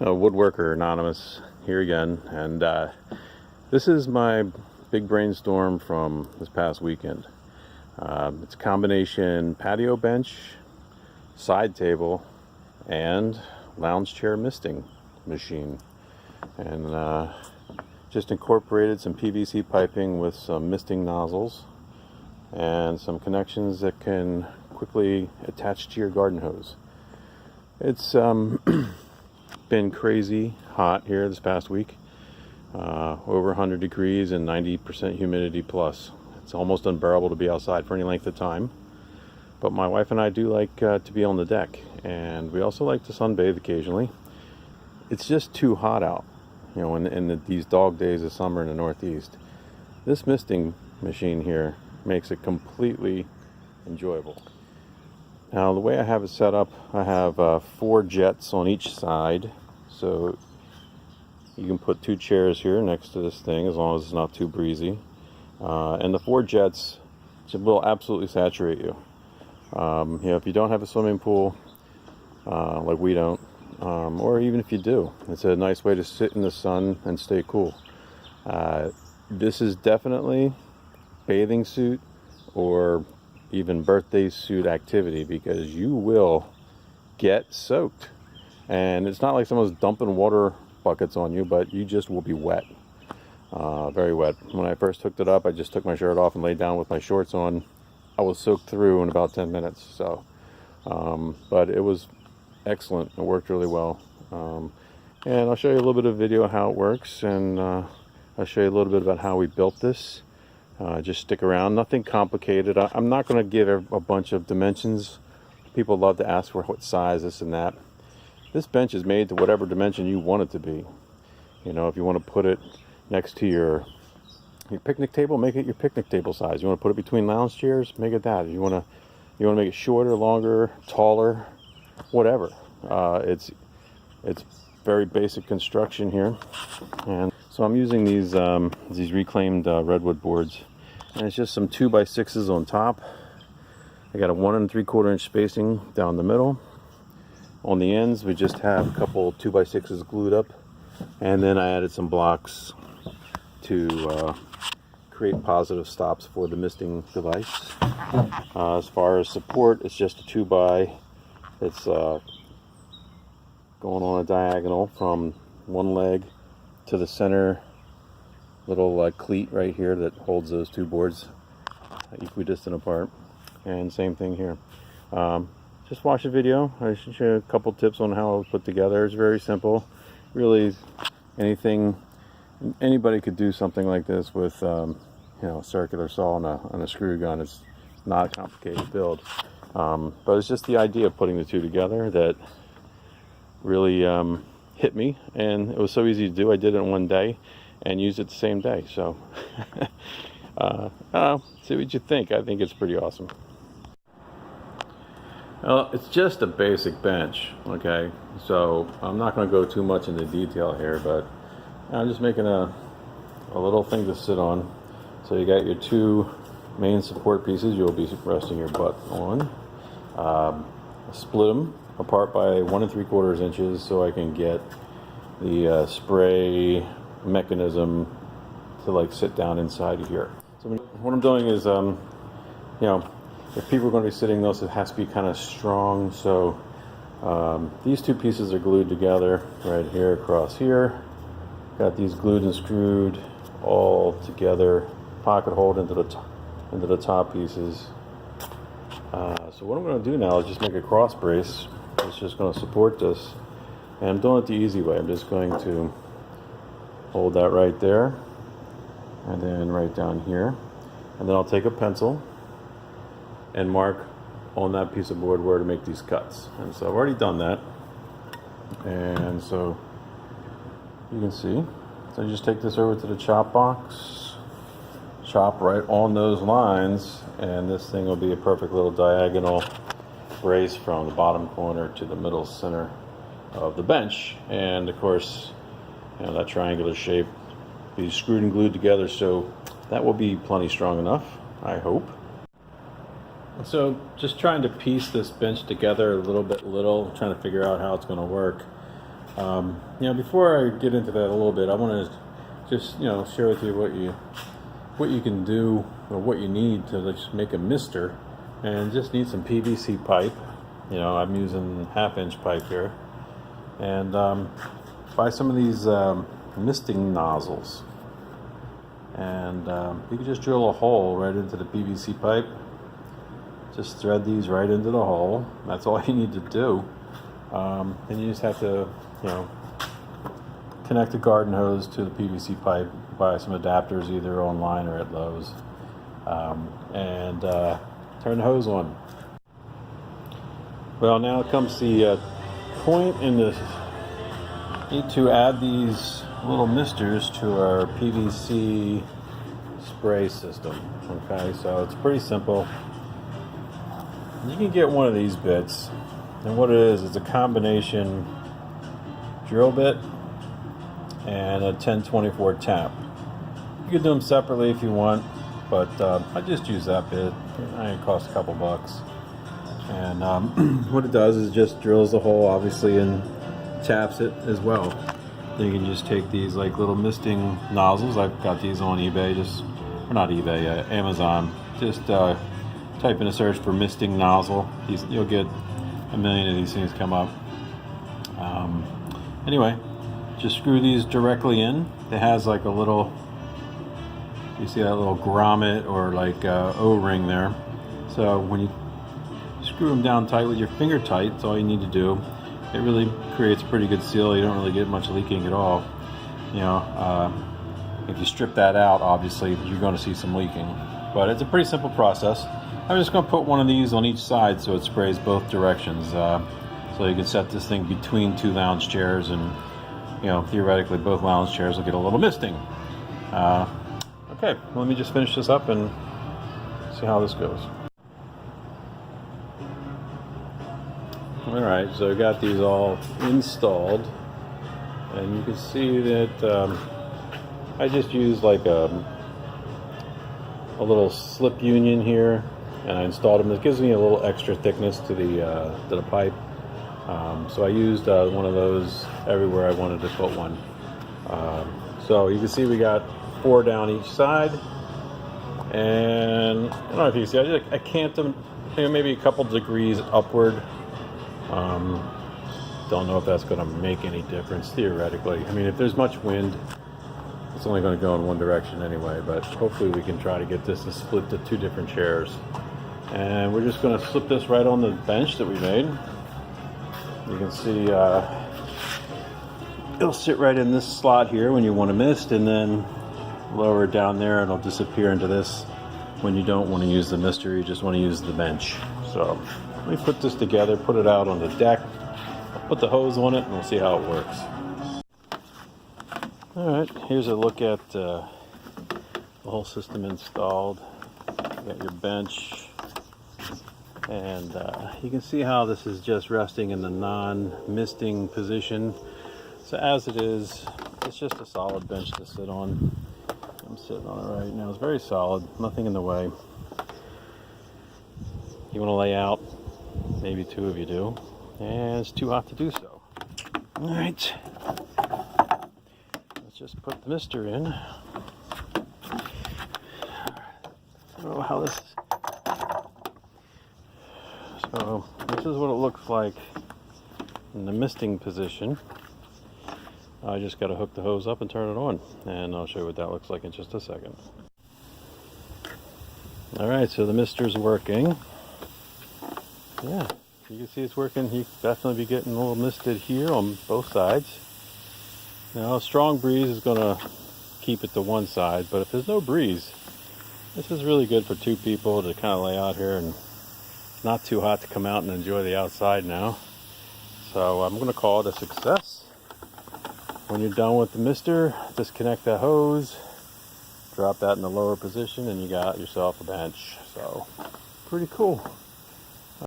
Woodworker Anonymous here again, and this is my big brainstorm from this past weekend. It's a combination patio bench, side table, and lounge chair misting machine, and just incorporated some PVC piping with some misting nozzles and some connections that can quickly attach to your garden hose. It's been crazy hot here this past week, over 100 degrees and 90% humidity plus. It's almost unbearable to be outside for any length of time, but my wife and I do like to be on the deck, and we also like to sunbathe occasionally. It's just too hot out, you know, in these dog days of summer in the Northeast. This misting machine here makes it completely enjoyable. Now, the way I have it set up, I have 4 jets on each side, so you can put 2 chairs here next to this thing as long as it's not too breezy. And the 4 jets will absolutely saturate you. You know, if you don't have a swimming pool, like we don't, or even if you do, it's a nice way to sit in the sun and stay cool. This is definitely bathing suit or even birthday suit activity, because you will get soaked. And it's not like someone's dumping water buckets on you, but you just will be wet, very wet. When I first hooked it up, I just took my shirt off and laid down with my shorts on. I was soaked through in about 10 minutes. So, but it was excellent. It worked really well. And I'll show you a little bit of video of how it works, and I'll show you a little bit about how we built this. Just stick around. Nothing complicated. I'm not going to give a bunch of dimensions. People love to ask for what size, this and that. This bench is made to whatever dimension you want it to be. You know, if you want to put it next to your picnic table, make it your picnic table size. You want to put it between lounge chairs, make it that. You want to make it shorter, longer, taller, whatever. It's very basic construction here, and so I'm using these reclaimed redwood boards, and it's just some 2x6s on top. I got a 1 3/4 inch spacing down the middle. On the ends, we just have a couple 2x6s glued up, and then I added some blocks to create positive stops for the misting device. As far as support, it's just a 2x. It's going on a diagonal from one leg to the center little cleat right here that holds those 2 boards equidistant apart. And same thing here. Just watch the video. I should show you a couple tips on how it was put together. It's very simple. Really, anybody could do something like this with you know, a circular saw and a screw gun. It's not a complicated build, but it's just the idea of putting the 2 together that really hit me, and it was so easy to do. I did it in one day and used it the same day. So see what you think. I think it's pretty awesome. Well, it's just a basic bench, okay? So I'm not going to go too much into detail here, but I'm just making a little thing to sit on. So you got your 2 main support pieces you'll be resting your butt on. Split them apart by 1 3/4 inches so I can get the spray mechanism to like sit down inside of here. So what I'm doing is, you know, if people are going to be sitting, those, it has to be kind of strong. So these 2 pieces are glued together right here across here. Got these glued and screwed all together. Pocket hole into the top pieces. So what I'm going to do now is just make a cross brace. It's just going to support this, and I'm doing it the easy way. I'm just going to hold that right there, and then right down here, and then I'll take a pencil and mark on that piece of board where to make these cuts. And so I've already done that, and so you can see. So you just take this over to the chop box, chop right on those lines, and this thing will be a perfect little diagonal brace from the bottom corner to the middle center of the bench. And of course, you know, that triangular shape be screwed and glued together, so that will be plenty strong enough, I hope. And so just trying to piece this bench together little, trying to figure out how it's going to work. Before I get into that a little bit, I want to just share with you what you can do or what you need to just make a mister, and just need some PVC pipe. I'm using 1/2-inch pipe here, and buy some of these misting nozzles, and you can just drill a hole right into the PVC pipe. Just thread these right into the hole. That's all you need to do. And you just have to, connect the garden hose to the PVC pipe. Buy some adapters either online or at Lowe's, and turn the hose on. Well, now comes the point in this. Need to add these little misters to our PVC spray system. Okay, so it's pretty simple. You can get one of these bits, and what it is, it's a combination drill bit and a 1024 tap. You can do them separately if you want, but I just use that bit. It costs a couple bucks, and what it does is just drills the hole, obviously, and taps it as well. Then you can just take these like little misting nozzles. I've got these on eBay, Amazon. Just type in a search for misting nozzle. You'll get a million of these things come up. Anyway, just screw these directly in. It has like a little, you see that little grommet or like O-ring there. So when you screw them down tight with your finger tight, that's all you need to do. It really creates a pretty good seal. You don't really get much leaking at all. If you strip that out, obviously you're going to see some leaking, but it's a pretty simple process. I'm just going to put one of these on each side so it sprays both directions. So you can set this thing between two lounge chairs, and theoretically both lounge chairs will get a little misting. Okay, let me just finish this up and see how this goes. Alright, so I got these all installed, and you can see that I just used like a little slip union here, and I installed them. It gives me a little extra thickness to the pipe. So I used one of those everywhere I wanted to put one. So you can see we got 4 down each side, and I don't know if you can see, I camped them maybe a couple degrees upward. Don't know if that's going to make any difference theoretically. I mean, if there's much wind, it's only going to go in one direction anyway, but hopefully we can try to get this to split to 2 different chairs. And we're just going to slip this right on the bench that we made. You can see it'll sit right in this slot here when you want to mist, and then lower it down there, and it'll disappear into this when you don't want to use the mister, you just want to use the bench. So let me put this together, put it out on the deck, I'll put the hose on it, and we'll see how it works. Alright, here's a look at the whole system installed. You got your bench, and you can see how this is just resting in the non-misting position. So as it is, it's just a solid bench to sit on. I'm sitting on it right now. It's very solid, nothing in the way. You want to lay out, maybe 2 of you do, and it's too hot to do so. Alright, let's just put the mister in. I don't know how this is. So this is what it looks like in the misting position. I just got to hook the hose up and turn it on, and I'll show you what that looks like in just a second. Alright, so the mister's working. Yeah, you can see it's working. You definitely be getting a little misted here on both sides. Now a strong breeze is going to keep it to one side, but if there's no breeze, this is really good for 2 people to kind of lay out here, and not too hot to come out and enjoy the outside now. So I'm going to call it a success. When you're done with the mister, disconnect that hose, drop that in the lower position, and you got yourself a bench. So pretty cool.